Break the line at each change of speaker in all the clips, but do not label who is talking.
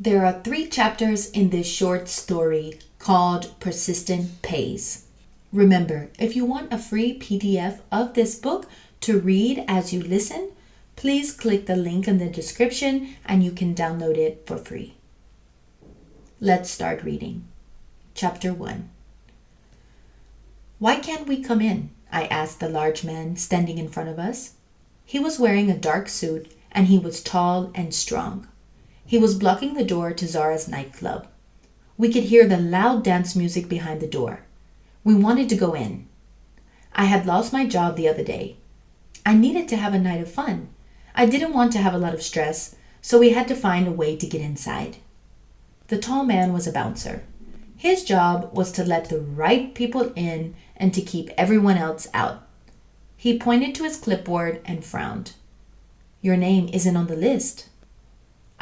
There are 3 chapters in this short story called Persistent Pays. Remember, if you want a free PDF of this book to read as you listen, please click the link in the description and you can download it for free. Let's start reading. Chapter 1. "Why can't we come in?" I asked the large man standing in front of us. He was wearing a dark suit and he was tall and strong. He was blocking the door to Zara's nightclub. We could hear the loud dance music behind the door. We wanted to go in. I had lost my job the other day. I needed to have a night of fun. I didn't want to have a lot of stress, so we had to find a way to get inside. The tall man was a bouncer. His job was to let the right people in and to keep everyone else out. He pointed to his clipboard and frowned. "Your name isn't on the list."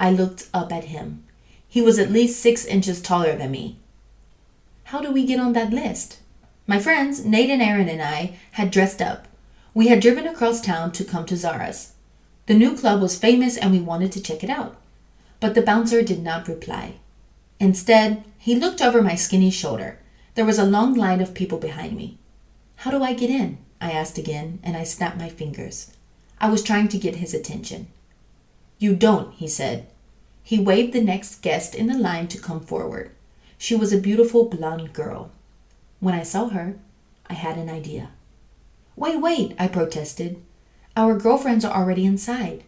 I looked up at him. He was at least 6 inches taller than me. "How do we get on that list?" My friends, Nate and Aaron and I, had dressed up. We had driven across town to come to Zara's. The new club was famous and we wanted to check it out. But the bouncer did not reply. Instead, he looked over my skinny shoulder. There was a long line of people behind me. "How do I get in?" I asked again, and I snapped my fingers. I was trying to get his attention. "You don't," he said. He waved the next guest in the line to come forward. She was a beautiful blonde girl. When I saw her, I had an idea. Wait, I protested. "Our girlfriends are already inside."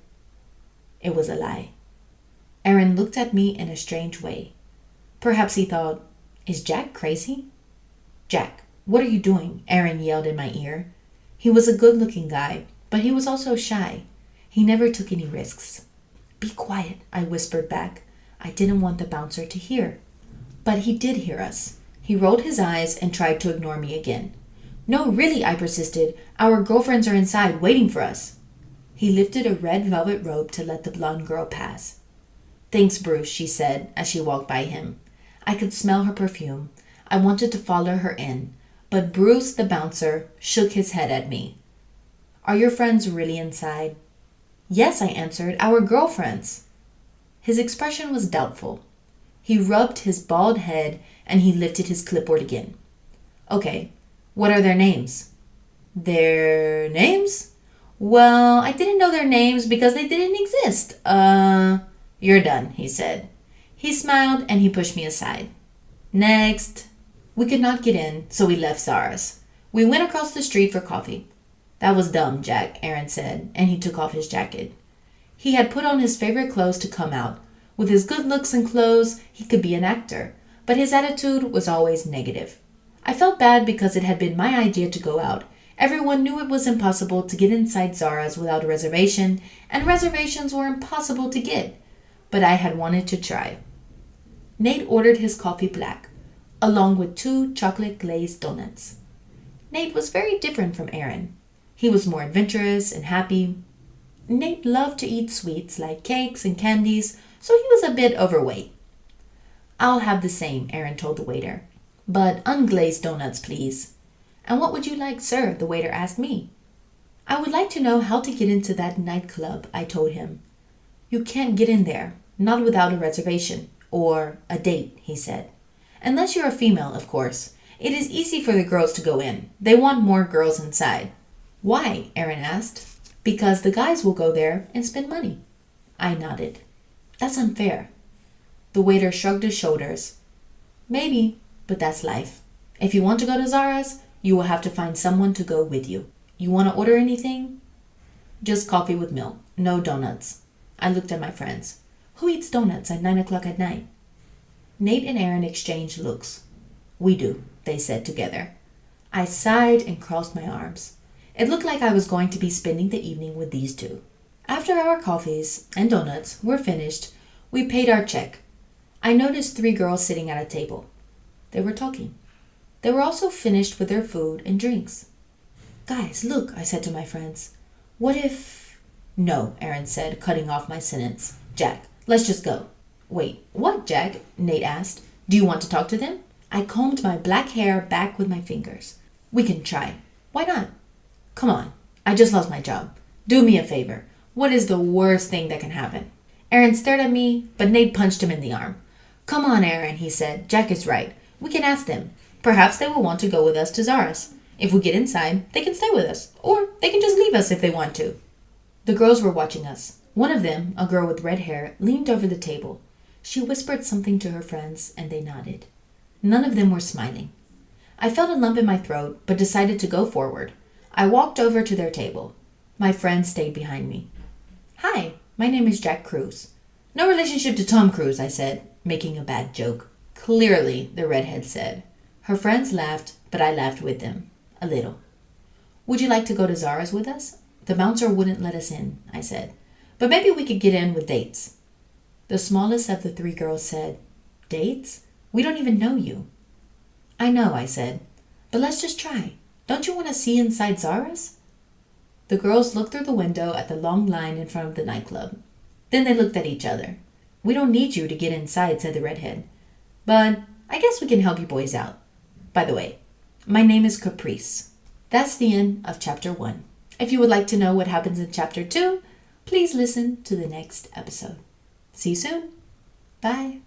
It was a lie. Aaron looked at me in a strange way. Perhaps he thought, "Is Jack crazy?" "Jack, what are you doing?" Aaron yelled in my ear. He was a good-looking guy, but he was also shy. He never took any risks. "Be quiet," I whispered back. I didn't want the bouncer to hear. But he did hear us. He rolled his eyes and tried to ignore me again. "No, really," I persisted. "Our girlfriends are inside waiting for us." He lifted a red velvet robe to let the blonde girl pass. "Thanks, Bruce," she said as she walked by him. I could smell her perfume. I wanted to follow her in, but Bruce, the bouncer, shook his head at me. "Are your friends really inside?" "Yes," I answered, "our girlfriends." His expression was doubtful. He rubbed his bald head and he lifted his clipboard again. "Okay, what are their names?" "Their names? Well, I didn't know their names because they didn't exist. You're done," he said. He smiled and he pushed me aside. "Next." We could not get in, so we left Zara's. We went across the street for coffee. "That was dumb, Jack," Aaron said, and he took off his jacket. He had put on his favorite clothes to come out. With his good looks and clothes, he could be an actor, but his attitude was always negative. I felt bad because it had been my idea to go out. Everyone knew it was impossible to get inside Zara's without a reservation, and reservations were impossible to get. But I had wanted to try. Nate ordered his coffee black, along with 2 chocolate glazed donuts. Nate was very different from Aaron. He was more adventurous and happy. Nate loved to eat sweets like cakes and candies, so he was a bit overweight. "I'll have the same," Aaron told the waiter. "But unglazed donuts, please." "And what would you like, sir?" the waiter asked me. "I would like to know how to get into that nightclub," I told him. "You can't get in there, not without a reservation, or a date," he said. "Unless you're a female, of course. It is easy for the girls to go in. They want more girls inside." "Why?" Aaron asked. "Because the guys will go there and spend money." I nodded. "That's unfair." The waiter shrugged his shoulders. "Maybe, but that's life. If you want to go to Zara's, you will have to find someone to go with you. You want to order anything?" "Just coffee with milk. No donuts." I looked at my friends. Who eats donuts at 9 o'clock at night? Nate and Aaron exchanged looks. "We do," they said together. I sighed and crossed my arms. It looked like I was going to be spending the evening with these two. After our coffees and donuts were finished, we paid our check. I noticed 3 girls sitting at a table. They were talking. They were also finished with their food and drinks. "Guys, look," I said to my friends. "What if—" "No," Aaron said, cutting off my sentence. "Jack, let's just go." "Wait, what, Jack?" Nate asked. "Do you want to talk to them?" I combed my black hair back with my fingers. "We can try. Why not?" "Come on. I just lost my job. Do me a favor. What is the worst thing that can happen?" Aaron stared at me, but Nate punched him in the arm. Come on, Aaron, he said. Jack is right. We can ask them. Perhaps they will want to go with us to Zara's. If we get inside, they can stay with us. Or they can just leave us if they want to. The girls were watching us. One of them, a girl with red hair, leaned over the table. She whispered something to her friends, and they nodded. None of them were smiling. I felt a lump in my throat, but decided to go forward. I walked over to their table. My friends stayed behind me. Hi, my name is Jack Cruz. No relationship to Tom Cruise, I said, making a bad joke. Clearly, the redhead said. Her friends laughed, but I laughed with them. A little. Would you like to go to Zara's with us? The bouncer wouldn't let us in, I said. But maybe we could get in with dates. The smallest of the three girls said, Dates? We don't even know you. I know, I said. But let's just try. Don't you want to see inside Zara's? The girls looked through the window at the long line in front of the nightclub. Then they looked at each other. We don't need you to get inside, said the redhead. But I guess we can help you boys out. By the way, my name is Caprice. That's the end of chapter 1. If you would like to know what happens in chapter 2, please listen to the next episode. See you soon. Bye.